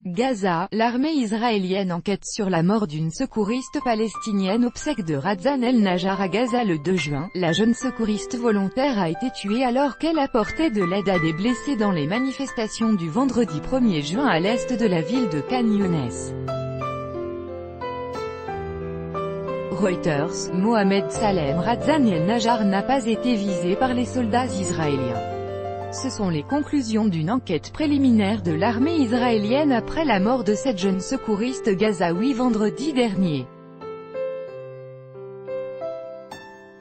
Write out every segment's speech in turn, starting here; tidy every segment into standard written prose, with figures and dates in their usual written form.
Gaza, l'armée israélienne enquête sur la mort d'une secouriste palestinienne obsèque de Razan El-Najjar à Gaza le 2 juin. La jeune secouriste volontaire a été tuée alors qu'elle apportait de l'aide à des blessés dans les manifestations du vendredi 1er juin à l'est de la ville de Khan Younes. Reuters, Mohamed Salem Razan El-Najjar n'a pas été visé par les soldats israéliens. Ce sont les conclusions d'une enquête préliminaire de l'armée israélienne après la mort de cette jeune secouriste gazaoui vendredi dernier.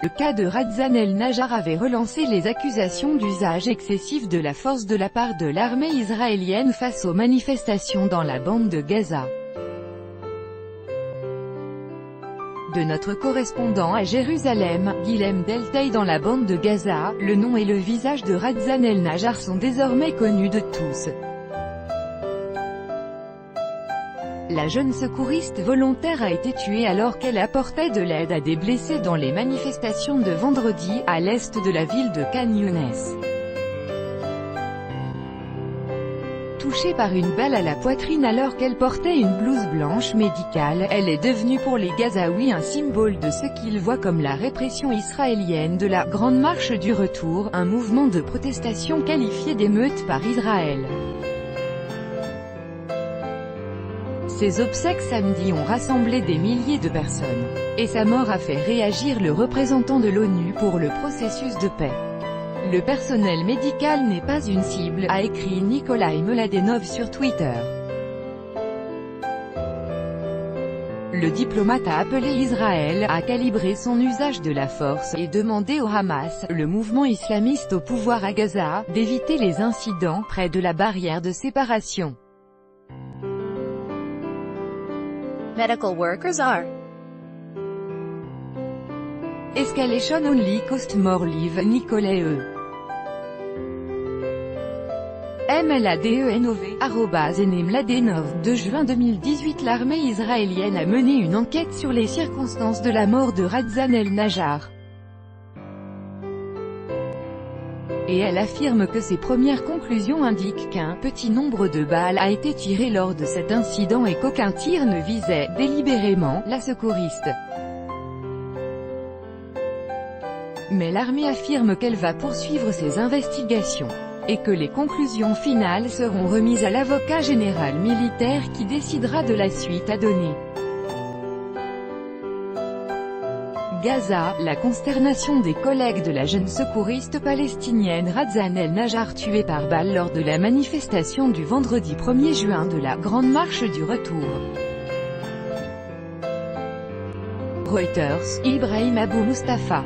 Le cas de Razan El-Najjar avait relancé les accusations d'usage excessif de la force de la part de l'armée israélienne face aux manifestations dans la bande de Gaza. De notre correspondant à Jérusalem, Guilhem Deltay dans la bande de Gaza, le nom et le visage de Razan El-Najjar sont désormais connus de tous. La jeune secouriste volontaire a été tuée alors qu'elle apportait de l'aide à des blessés dans les manifestations de vendredi, à l'est de la ville de Khan Younes. Touchée par une balle à la poitrine alors qu'elle portait une blouse blanche médicale, elle est devenue pour les Gazaouis un symbole de ce qu'ils voient comme la répression israélienne de la « Grande Marche du Retour », un mouvement de protestation qualifié d'émeute par Israël. Ces obsèques samedi ont rassemblé des milliers de personnes. Et sa mort a fait réagir le représentant de l'ONU pour le processus de paix. Le personnel médical n'est pas une cible, a écrit Nikolai Mladenov sur Twitter. Le diplomate a appelé Israël à calibrer son usage de la force et demandé au Hamas, le mouvement islamiste au pouvoir à Gaza, d'éviter les incidents près de la barrière de séparation. Medical workers are Escalation only cost more live Nikolai @Mladenov. 2 juin 2018. L'armée israélienne a mené une enquête sur les circonstances de la mort de Razan El-Najjar. Et elle affirme que ses premières conclusions indiquent qu'un petit nombre de balles a été tiré lors de cet incident et qu'aucun tir ne visait, délibérément, la secouriste. Mais l'armée affirme qu'elle va poursuivre ses investigations, et que les conclusions finales seront remises à l'avocat général militaire qui décidera de la suite à donner. Gaza, la consternation des collègues de la jeune secouriste palestinienne Razan El-Najjar tuée par balle lors de la manifestation du vendredi 1er juin de la Grande Marche du Retour. Reuters, Ibrahim Abou Mustafa.